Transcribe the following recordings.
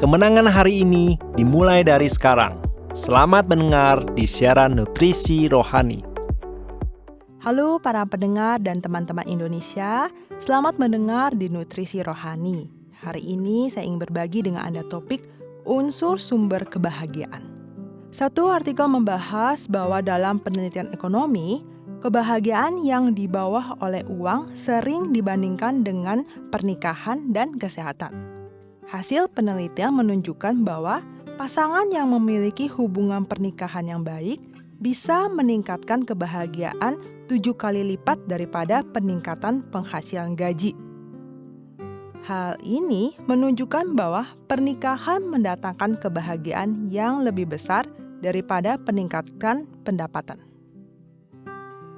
Kemenangan hari ini dimulai dari sekarang. Selamat mendengar di siaran Nutrisi Rohani. Halo para pendengar dan teman-teman Indonesia, selamat mendengar di Nutrisi Rohani. Hari ini saya ingin berbagi dengan Anda topik unsur sumber kebahagiaan. Satu artikel membahas bahwa dalam penelitian ekonomi, kebahagiaan yang dibawa oleh uang sering dibandingkan dengan pernikahan dan kesehatan. Hasil penelitian menunjukkan bahwa pasangan yang memiliki hubungan pernikahan yang baik bisa meningkatkan kebahagiaan 7 kali lipat daripada peningkatan penghasilan gaji. Hal ini menunjukkan bahwa pernikahan mendatangkan kebahagiaan yang lebih besar daripada peningkatan pendapatan.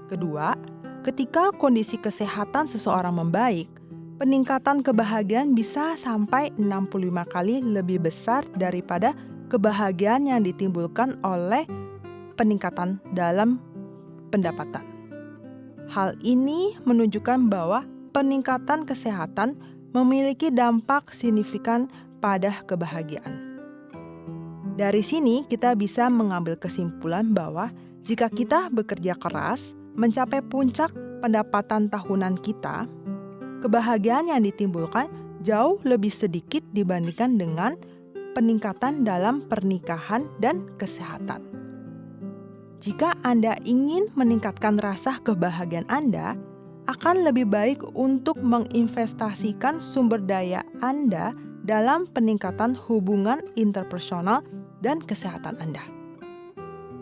Kedua, ketika kondisi kesehatan seseorang membaik, peningkatan kebahagiaan bisa sampai 65 kali lebih besar daripada kebahagiaan yang ditimbulkan oleh peningkatan dalam pendapatan. Hal ini menunjukkan bahwa peningkatan kesehatan memiliki dampak signifikan pada kebahagiaan. Dari sini kita bisa mengambil kesimpulan bahwa jika kita bekerja keras mencapai puncak pendapatan tahunan kita, kebahagiaan yang ditimbulkan jauh lebih sedikit dibandingkan dengan peningkatan dalam pernikahan dan kesehatan. Jika Anda ingin meningkatkan rasa kebahagiaan Anda, akan lebih baik untuk menginvestasikan sumber daya Anda dalam peningkatan hubungan interpersonal dan kesehatan Anda.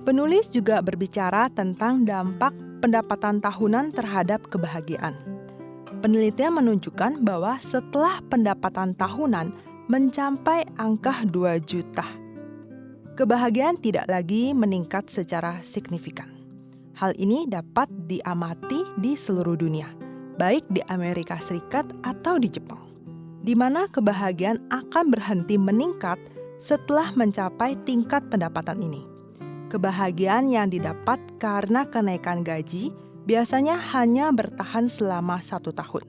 Penulis juga berbicara tentang dampak pendapatan tahunan terhadap kebahagiaan. Penelitian menunjukkan bahwa setelah pendapatan tahunan mencapai angka 2 juta, kebahagiaan tidak lagi meningkat secara signifikan. Hal ini dapat diamati di seluruh dunia, baik di Amerika Serikat atau di Jepang, di mana kebahagiaan akan berhenti meningkat setelah mencapai tingkat pendapatan ini. Kebahagiaan yang didapat karena kenaikan gaji biasanya hanya bertahan selama 1 tahun.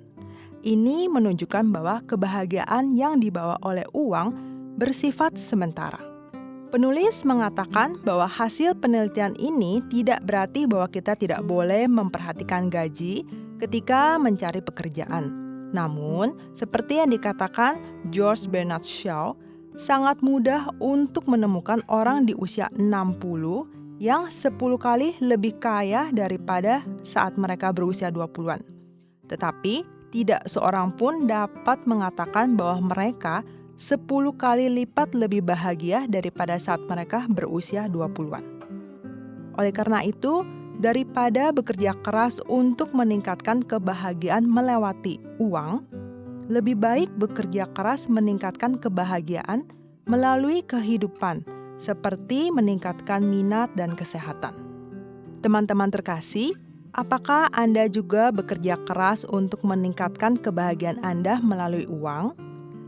Ini menunjukkan bahwa kebahagiaan yang dibawa oleh uang bersifat sementara. Penulis mengatakan bahwa hasil penelitian ini tidak berarti bahwa kita tidak boleh memperhatikan gaji ketika mencari pekerjaan. Namun, seperti yang dikatakan George Bernard Shaw, sangat mudah untuk menemukan orang di usia 60 yang 10 kali lebih kaya daripada saat mereka berusia 20-an. Tetapi, tidak seorang pun dapat mengatakan bahwa mereka 10 kali lipat lebih bahagia daripada saat mereka berusia 20-an. Oleh karena itu, daripada bekerja keras untuk meningkatkan kebahagiaan melewati uang, lebih baik bekerja keras meningkatkan kebahagiaan melalui kehidupan, seperti meningkatkan minat dan kesehatan. Teman-teman terkasih, apakah Anda juga bekerja keras untuk meningkatkan kebahagiaan Anda melalui uang?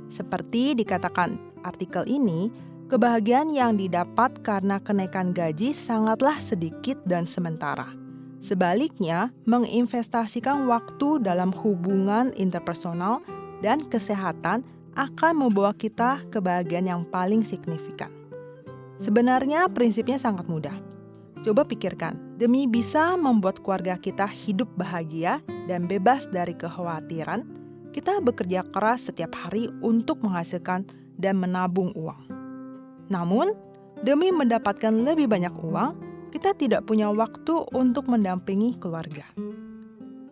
Seperti dikatakan artikel ini, kebahagiaan yang didapat karena kenaikan gaji sangatlah sedikit dan sementara. Sebaliknya, menginvestasikan waktu dalam hubungan interpersonal dan kesehatan akan membawa kita kebahagiaan yang paling signifikan. Sebenarnya prinsipnya sangat mudah. Coba pikirkan, demi bisa membuat keluarga kita hidup bahagia dan bebas dari kekhawatiran, kita bekerja keras setiap hari untuk menghasilkan dan menabung uang. Namun, demi mendapatkan lebih banyak uang, kita tidak punya waktu untuk mendampingi keluarga.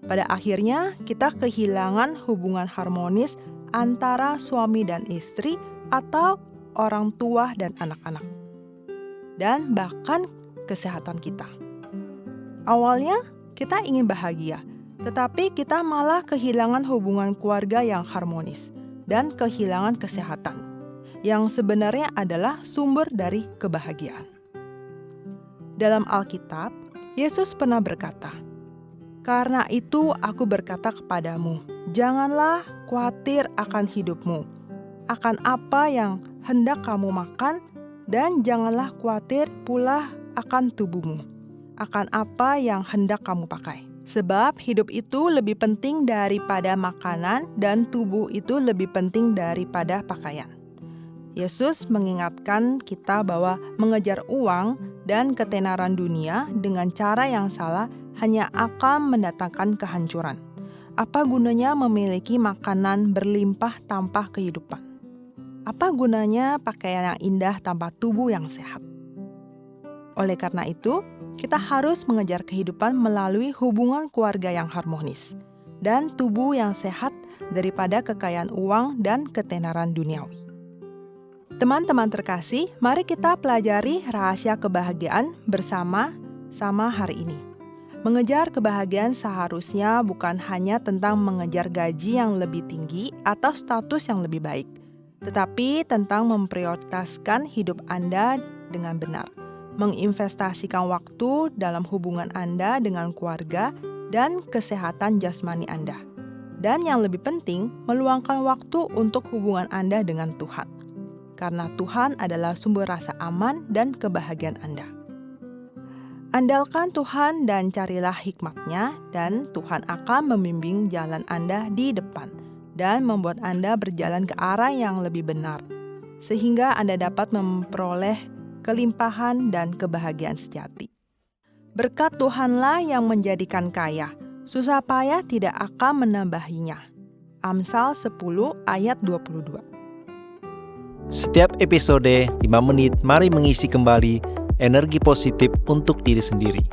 Pada akhirnya, kita kehilangan hubungan harmonis antara suami dan istri atau orang tua dan anak-anak, dan bahkan kesehatan kita. Awalnya kita ingin bahagia, tetapi kita malah kehilangan hubungan keluarga yang harmonis dan kehilangan kesehatan, yang sebenarnya adalah sumber dari kebahagiaan. Dalam Alkitab, Yesus pernah berkata, "Karena itu aku berkata kepadamu, janganlah khawatir akan hidupmu, akan apa yang hendak kamu makan, dan janganlah khawatir pula akan tubuhmu, akan apa yang hendak kamu pakai. Sebab hidup itu lebih penting daripada makanan dan tubuh itu lebih penting daripada pakaian. Yesus mengingatkan kita bahwa mengejar uang dan ketenaran dunia dengan cara yang salah hanya akan mendatangkan kehancuran. Apa gunanya memiliki makanan berlimpah tanpa kehidupan? Apa gunanya pakaian yang indah tanpa tubuh yang sehat? Oleh karena itu, kita harus mengejar kehidupan melalui hubungan keluarga yang harmonis dan tubuh yang sehat daripada kekayaan uang dan ketenaran duniawi. Teman-teman terkasih, mari kita pelajari rahasia kebahagiaan bersama-sama hari ini. Mengejar kebahagiaan seharusnya bukan hanya tentang mengejar gaji yang lebih tinggi atau status yang lebih baik, tetapi tentang memprioritaskan hidup Anda dengan benar, menginvestasikan waktu dalam hubungan Anda dengan keluarga dan kesehatan jasmani Anda. Dan yang lebih penting, meluangkan waktu untuk hubungan Anda dengan Tuhan. Karena Tuhan adalah sumber rasa aman dan kebahagiaan Anda. Andalkan Tuhan dan carilah hikmat-Nya, dan Tuhan akan membimbing jalan Anda di depan dan membuat Anda berjalan ke arah yang lebih benar, sehingga Anda dapat memperoleh kelimpahan dan kebahagiaan sejati. Berkat Tuhanlah yang menjadikan kaya, susah payah tidak akan menambahinya. Amsal 10 ayat 22. Setiap episode 5 menit, mari mengisi kembali energi positif untuk diri sendiri.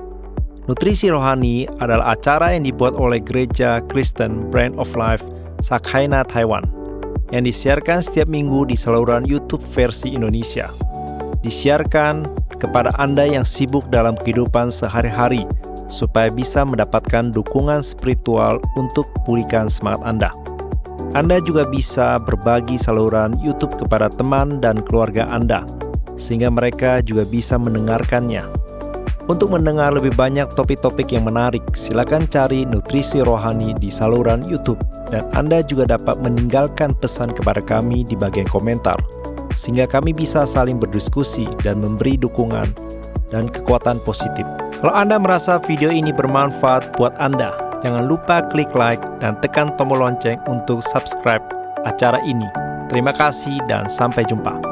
Nutrisi Rohani adalah acara yang dibuat oleh Gereja Kristen Brand of Life Sakhaina Taiwan, yang disiarkan setiap minggu di saluran YouTube versi Indonesia. Disiarkan kepada Anda yang sibuk dalam kehidupan sehari-hari, supaya bisa mendapatkan dukungan spiritual untuk pulihkan semangat Anda. Anda juga bisa berbagi saluran YouTube kepada teman dan keluarga Anda, sehingga mereka juga bisa mendengarkannya. Untuk mendengar lebih banyak topik-topik yang menarik, silakan cari Nutrisi Rohani di saluran YouTube, dan Anda juga dapat meninggalkan pesan kepada kami di bagian komentar, sehingga kami bisa saling berdiskusi dan memberi dukungan dan kekuatan positif. Kalau Anda merasa video ini bermanfaat buat Anda, jangan lupa klik like dan tekan tombol lonceng untuk subscribe acara ini. Terima kasih dan sampai jumpa.